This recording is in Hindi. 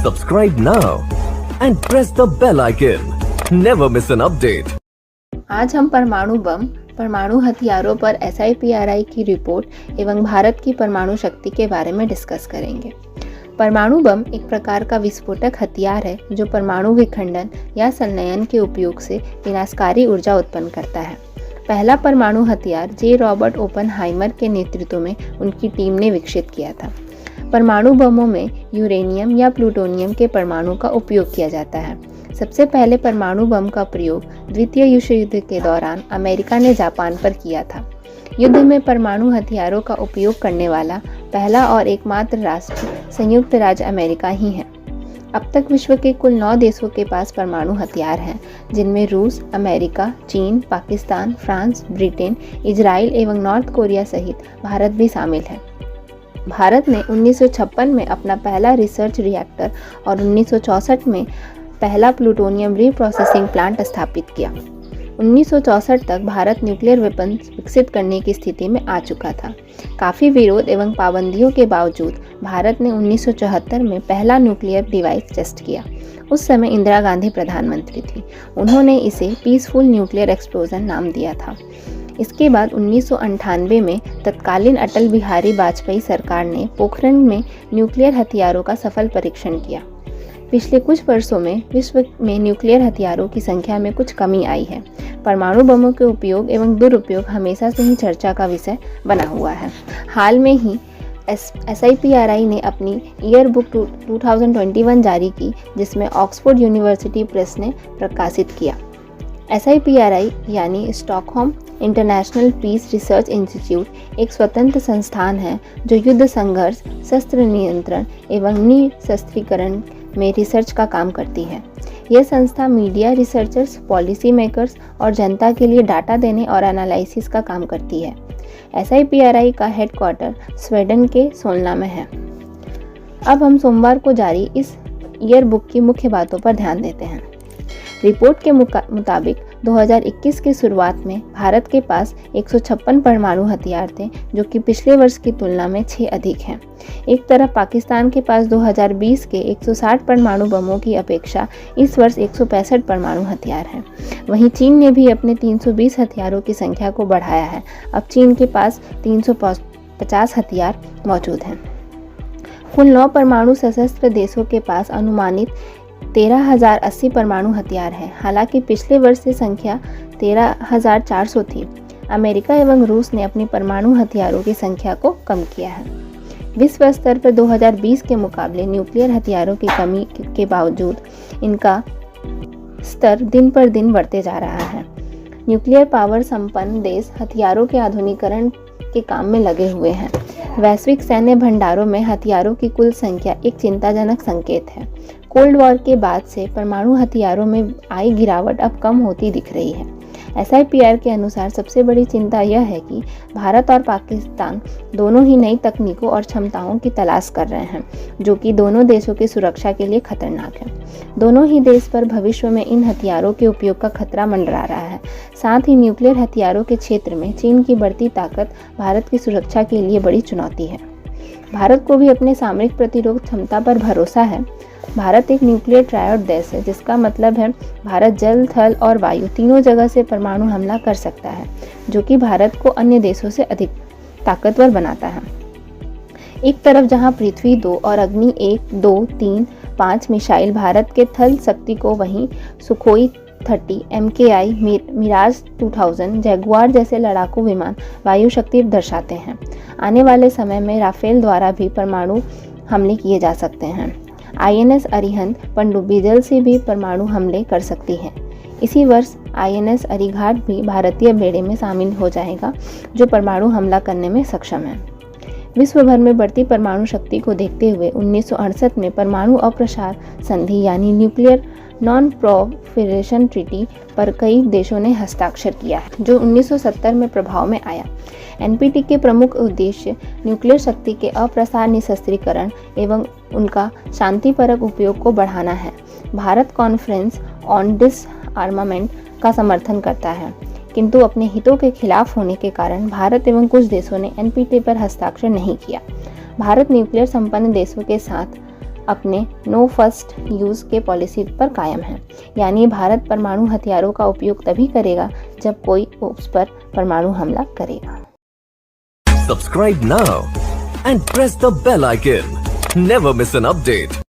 Subscribe now and press the bell icon. Never miss an update. आज हम परमाणु हथियारों पर SIPRI की रिपोर्ट एवं भारत की परमाणु शक्ति के बारे में डिस्कस करेंगे। परमाणु बम एक प्रकार का विस्फोटक हथियार है जो परमाणु विखंडन या संलयन के उपयोग से विनाशकारी ऊर्जा उत्पन्न करता है। पहला परमाणु हथियार जे. रॉबर्ट ओपनहाइमर के नेतृत्व में उनकी टीम ने विकसित किया था। परमाणु बमों में यूरेनियम या प्लूटोनियम के परमाणु का उपयोग किया जाता है। सबसे पहले परमाणु बम का प्रयोग द्वितीय विश्व युद्ध के दौरान अमेरिका ने जापान पर किया था। युद्ध में परमाणु हथियारों का उपयोग करने वाला पहला और एकमात्र राष्ट्र संयुक्त राज्य अमेरिका ही है। अब तक विश्व के कुल 9 देशों के पास परमाणु हथियार हैं, जिनमें रूस, अमेरिका, चीन, पाकिस्तान, फ्रांस, ब्रिटेन, इजराइल एवं नॉर्थ कोरिया सहित भारत भी शामिल है। भारत ने 1956 में अपना पहला रिसर्च रिएक्टर और 1964 में पहला प्लूटोनियम रीप्रोसेसिंग प्लांट स्थापित किया। 1964 तक भारत न्यूक्लियर वेपन्स विकसित करने की स्थिति में आ चुका था। काफ़ी विरोध एवं पाबंदियों के बावजूद भारत ने 1974 में पहला न्यूक्लियर डिवाइस टेस्ट किया। उस समय इंदिरा गांधी प्रधानमंत्री थी। उन्होंने इसे पीसफुल न्यूक्लियर एक्सप्लोजन नाम दिया था। इसके बाद 1998 में तत्कालीन अटल बिहारी वाजपेयी सरकार ने पोखरण में न्यूक्लियर हथियारों का सफल परीक्षण किया। पिछले कुछ वर्षों में विश्व में न्यूक्लियर हथियारों की संख्या में कुछ कमी आई है। परमाणु बमों के उपयोग एवं दुरुपयोग हमेशा से ही चर्चा का विषय बना हुआ है। हाल में ही SIPRI ने अपनी ईयर बुक 2021 जारी की, जिसमें ऑक्सफोर्ड यूनिवर्सिटी प्रेस ने प्रकाशित किया। SIPRI यानी Stockholm International Peace Research Institute एक स्वतंत्र संस्थान है जो युद्ध संघर्ष, शस्त्र नियंत्रण एवं निशस्त्रीकरण में रिसर्च का काम करती है। यह संस्था मीडिया रिसर्चर्स, पॉलिसी मेकर्स और जनता के लिए डाटा देने और एनालिसिस का काम करती है। SIPRI का हेडक्वार्टर स्वीडन के सोलना में है। अब हम सोमवार को जारी इस ईयर बुक की मुख्य बातों पर ध्यान देते हैं। रिपोर्ट के मुताबिक 2021 की शुरुआत में भारत के पास 156 परमाणु हथियार थे, जो कि पिछले वर्ष की तुलना में 6 अधिक हैं। एक तरफ पाकिस्तान के पास 2020 के 160 परमाणु बमों की अपेक्षा इस वर्ष 165 परमाणु हथियार हैं। वहीं चीन ने भी अपने 320 हथियारों की संख्या को बढ़ाया है। अब चीन के पास 350 हथियार मौजूद हैं। कुल 9 परमाणु सशस्त्र देशों के पास अनुमानित 13,080 परमाणु हथियार है। हालांकि पिछले वर्ष से संख्या 13,400 थी। अमेरिका एवं रूस ने अपनी परमाणु हथियारों की संख्या को कम किया है। विश्व स्तर पर 2020 के मुकाबले न्यूक्लियर हथियारों की कमी के बावजूद इनका स्तर दिन पर दिन बढ़ते जा रहा है। न्यूक्लियर पावर संपन्न देश हथियारों के आधुनिकीकरण के काम में लगे हुए हैं। वैश्विक सैन्य भंडारों में हथियारों की कुल संख्या एक चिंताजनक संकेत है। कोल्ड वॉर के बाद से परमाणु हथियारों में आई गिरावट अब कम होती दिख रही है। SIPRI के अनुसार सबसे बड़ी चिंता यह है कि भारत और पाकिस्तान दोनों ही नई तकनीकों और क्षमताओं की तलाश कर रहे हैं, जो कि दोनों देशों की सुरक्षा के लिए खतरनाक है। दोनों ही देश पर भविष्य में इन हथियारों के उपयोग का खतरा मंडरा रहा है। साथ ही न्यूक्लियर हथियारों के क्षेत्र में चीन की बढ़ती ताकत भारत की सुरक्षा के लिए बड़ी चुनौती है। भारत को भी अपने सामरिक प्रतिरोध क्षमता पर भरोसा है। भारत एक न्यूक्लियर ट्रायड देश है, जिसका मतलब है भारत जल, थल और वायु तीनों जगह से परमाणु हमला कर सकता है, जो कि भारत को अन्य देशों से अधिक ताकतवर बनाता है। एक तरफ जहां पृथ्वी 2 और अग्नि 1, 2, 3, 5 मिसाइल भारत के थल शक्ति को, वहीं सुखोई 30, MKI, मिराज 2000, जैगुआर जैसे लड़ाकू विमान वायु शक्ति दर्शाते हैं। आने वाले समय में राफेल द्वारा भी परमाणु हमले किए जा सकते हैं। INS अरिहंत पनडुब्बी जल से भी परमाणु हमले कर सकती है। इसी वर्ष INS अरिघाट भी भारतीय बेड़े में शामिल हो जाएगा, जो परमाणु हमला करने में सक्षम है। विश्व भर में बढ़ती परमाणु शक्ति को देखते हुए 1968 में परमाणु अप्रसार संधि यानी न्यूक्लियर नॉन प्रोलिफरेशन ट्रीटी पर कई देशों ने हस्ताक्षर किया है, जो 1970 में प्रभाव में आया। NPT के प्रमुख उद्देश्य न्यूक्लियर शक्ति के अप्रसार, निशस्त्रीकरण एवं उनका शांतिपरक उपयोग को बढ़ाना है। भारत कॉन्फ्रेंस ऑन डिसआर्मामेंट का समर्थन करता है, किंतु अपने हितों के खिलाफ होने के कारण भारत एवं कुछ देशों ने NPT पर हस्ताक्षर नहीं किया। भारत न्यूक्लियर संपन्न देशों के साथ अपने नो फर्स्ट यूज़ के पॉलिसी पर कायम है, यानी भारत परमाणु हथियारों का उपयोग तभी करेगा जब कोई उस पर परमाणु हमला करेगा। Subscribe now and press the bell icon. Never miss an update.